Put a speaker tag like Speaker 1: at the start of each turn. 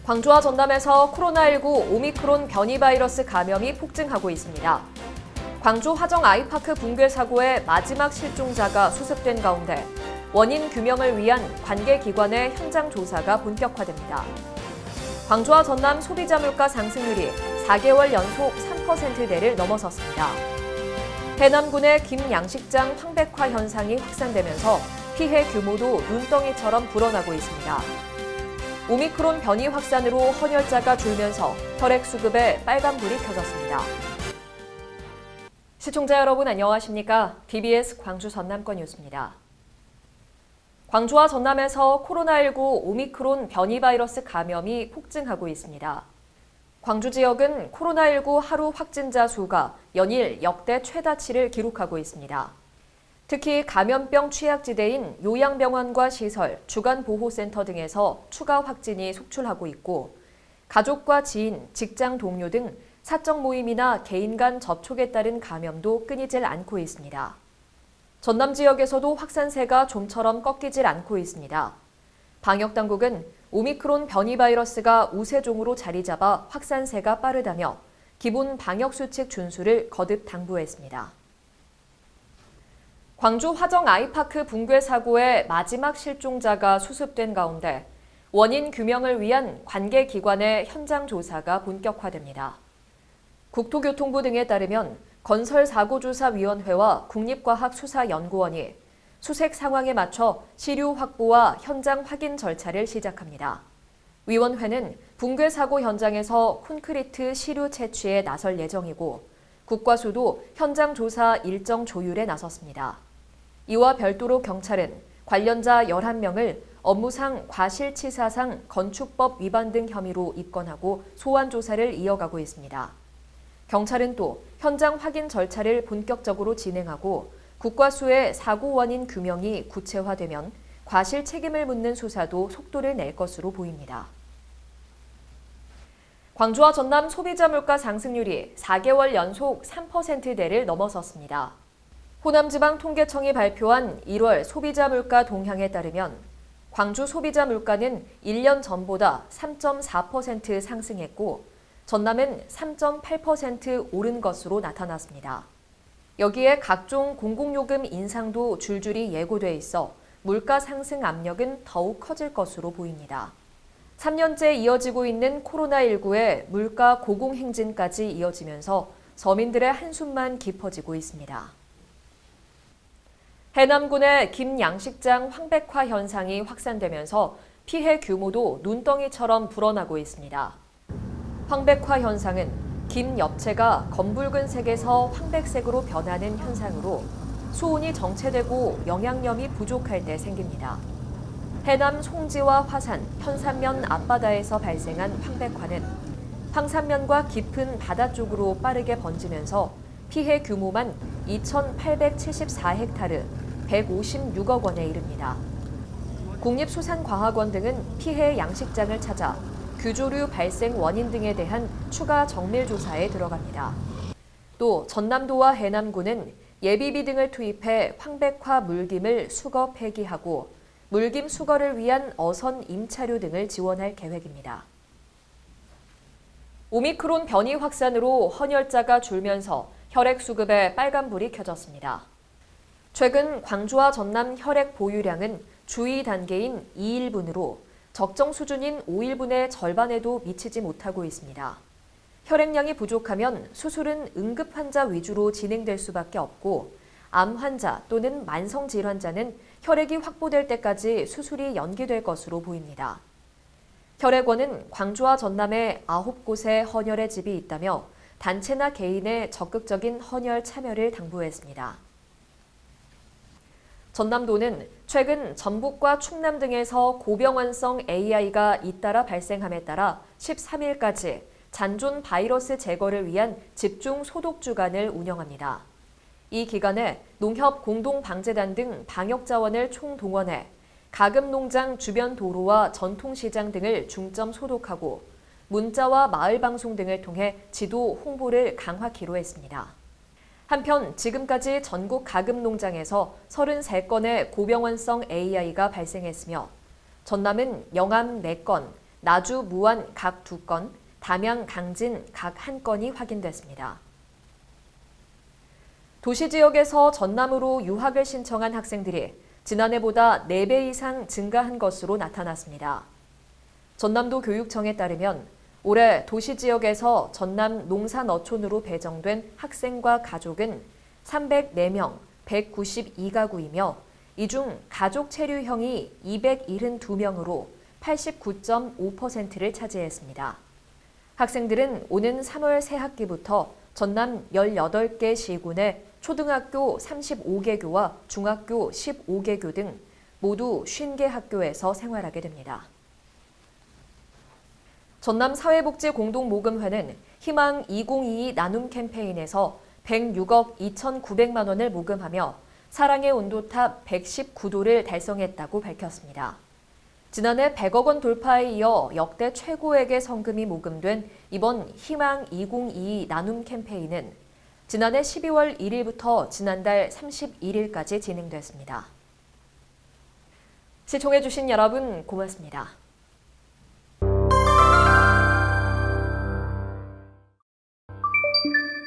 Speaker 1: 광주와 전남에서 코로나19 오미크론 변이 바이러스 감염이 폭증하고 있습니다. 광주 화정 아이파크 붕괴 사고의 마지막 실종자가 수습된 가운데 원인 규명을 위한 관계기관의 현장 조사가 본격화됩니다. 광주와 전남 소비자 물가 상승률이 4개월 연속 3%대를 넘어섰습니다. 해남군의 김양식장 황백화 현상이 확산되면서 피해 규모도 눈덩이처럼 불어나고 있습니다. 오미크론 변이 확산으로 헌혈자가 줄면서 혈액 수급에 빨간불이 켜졌습니다. 시청자 여러분 안녕하십니까? BBS 광주 전남권 뉴스입니다. 광주와 전남에서 코로나19 오미크론 변이 바이러스 감염이 폭증하고 있습니다. 광주 지역은 코로나19 하루 확진자 수가 연일 역대 최다치를 기록하고 있습니다. 특히 감염병 취약지대인 요양병원과 시설, 주간보호센터 등에서 추가 확진이 속출하고 있고 가족과 지인, 직장 동료 등 사적 모임이나 개인 간 접촉에 따른 감염도 끊이질 않고 있습니다. 전남 지역에서도 확산세가 좀처럼 꺾이질 않고 있습니다. 방역당국은 오미크론 변이 바이러스가 우세종으로 자리 잡아 확산세가 빠르다며 기본 방역수칙 준수를 거듭 당부했습니다. 광주 화정 아이파크 붕괴 사고의 마지막 실종자가 수습된 가운데 원인 규명을 위한 관계기관의 현장 조사가 본격화됩니다. 국토교통부 등에 따르면 건설사고조사위원회와 국립과학수사연구원이 수색 상황에 맞춰 시료 확보와 현장 확인 절차를 시작합니다. 위원회는 붕괴 사고 현장에서 콘크리트 시료 채취에 나설 예정이고 국과수도 현장 조사 일정 조율에 나섰습니다. 이와 별도로 경찰은 관련자 11명을 업무상 과실치사상 건축법 위반 등 혐의로 입건하고 소환 조사를 이어가고 있습니다. 경찰은 또 현장 확인 절차를 본격적으로 진행하고 국과수의 사고 원인 규명이 구체화되면 과실 책임을 묻는 수사도 속도를 낼 것으로 보입니다. 광주와 전남 소비자 물가 상승률이 4개월 연속 3%대를 넘어섰습니다. 호남지방통계청이 발표한 1월 소비자 물가 동향에 따르면 광주 소비자 물가는 1년 전보다 3.4% 상승했고 전남은 3.8% 오른 것으로 나타났습니다. 여기에 각종 공공요금 인상도 줄줄이 예고돼 있어 물가 상승 압력은 더욱 커질 것으로 보입니다. 3년째 이어지고 있는 코로나19의 물가 고공행진까지 이어지면서 서민들의 한숨만 깊어지고 있습니다. 해남군의 김양식장 황백화 현상이 확산되면서 피해 규모도 눈덩이처럼 불어나고 있습니다. 황백화 현상은 김 엽채가 검붉은색에서 황백색으로 변하는 현상으로 수온이 정체되고 영양염이 부족할 때 생깁니다. 해남 송지와 화산, 현산면 앞바다에서 발생한 황백화는 황산면과 깊은 바다 쪽으로 빠르게 번지면서 피해 규모만 2,874헥타르, 156억 원에 이릅니다. 국립수산과학원 등은 피해 양식장을 찾아 규조류 발생 원인 등에 대한 추가 정밀 조사에 들어갑니다. 또 전남도와 해남군은 예비비 등을 투입해 황백화 물김을 수거 폐기하고 물김 수거를 위한 어선 임차료 등을 지원할 계획입니다. 오미크론 변이 확산으로 헌혈자가 줄면서 혈액 수급에 빨간불이 켜졌습니다. 최근 광주와 전남 혈액 보유량은 주의 단계인 2일분으로 적정 수준인 5일분의 절반에도 미치지 못하고 있습니다. 혈액량이 부족하면 수술은 응급 환자 위주로 진행될 수밖에 없고 암 환자 또는 만성 질환자는 혈액이 확보될 때까지 수술이 연기될 것으로 보입니다. 혈액원은 광주와 전남에 9곳의 헌혈의 집이 있다며 단체나 개인의 적극적인 헌혈 참여를 당부했습니다. 전남도는 최근 전북과 충남 등에서 고병환성 AI가 잇따라 발생함에 따라 13일까지 잔존 바이러스 제거를 위한 집중 소독 주간을 운영합니다. 이 기간에 농협 공동방재단 등 방역 자원을 총동원해 가금농장 주변 도로와 전통시장 등을 중점 소독하고 문자와 마을방송 등을 통해 지도 홍보를 강화키로 했습니다. 한편 지금까지 전국 가금농장에서 33건의 고병환성 AI가 발생했으며 전남은 영암 4건, 나주 무안 각 2건, 담양 강진 각 1건이 확인됐습니다. 도시 지역에서 전남으로 유학을 신청한 학생들이 지난해보다 4배 이상 증가한 것으로 나타났습니다. 전남도 교육청에 따르면 올해 도시 지역에서 전남 농산어촌으로 배정된 학생과 가족은 304명, 192가구이며 이 중 가족 체류형이 272명으로 89.5%를 차지했습니다. 학생들은 오는 3월 새학기부터 전남 18개 시군의 초등학교 35개교와 중학교 15개교 등 모두 50개 학교에서 생활하게 됩니다. 전남 사회복지공동모금회는 희망 2022 나눔 캠페인에서 106억 2,900만 원을 모금하며 사랑의 온도탑 119도를 달성했다고 밝혔습니다. 지난해 100억 원 돌파에 이어 역대 최고액의 성금이 모금된 이번 희망 2022 나눔 캠페인은 지난해 12월 1일부터 지난달 31일까지 진행됐습니다. 시청해주신 여러분 고맙습니다.